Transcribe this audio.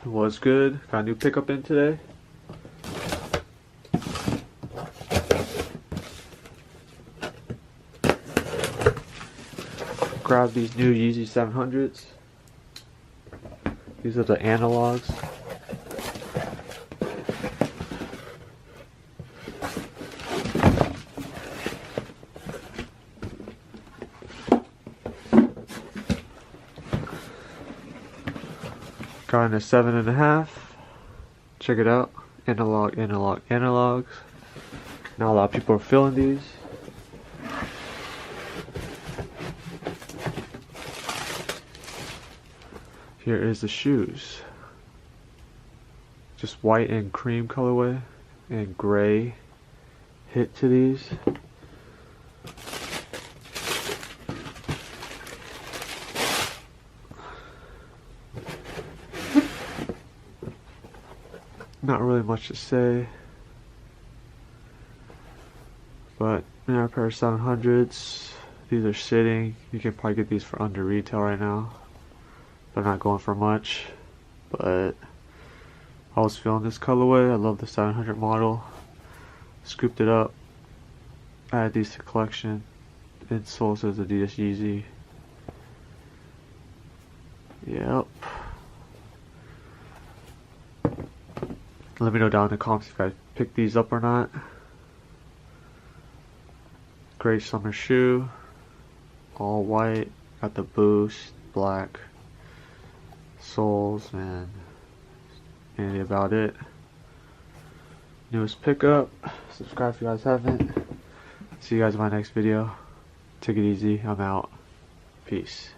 Was good. Got a new pickup in today. Grabbed these new Yeezy 700s. These are the analogs. Got in a 7.5. Check it out. Analog, analog, analogs. Now a lot of people are feeling these. Here is the shoes. Just white and cream colorway and gray hit to these. Not really much to say, but a pair of 700s. These are sitting. You can probably get these for under retail right now. They're not going for much, but I was feeling this colorway. I love the 700 model. Scooped it up. Added these to collection. Insole says Adidas Yeezy. Yep. Let me know down in the comments if you guys picked these up or not. Great summer shoe. All white. Got the boost. Black soles, and really about it. Newest pickup. Subscribe if you guys haven't. See you guys in my next video. Take it easy. I'm out. Peace.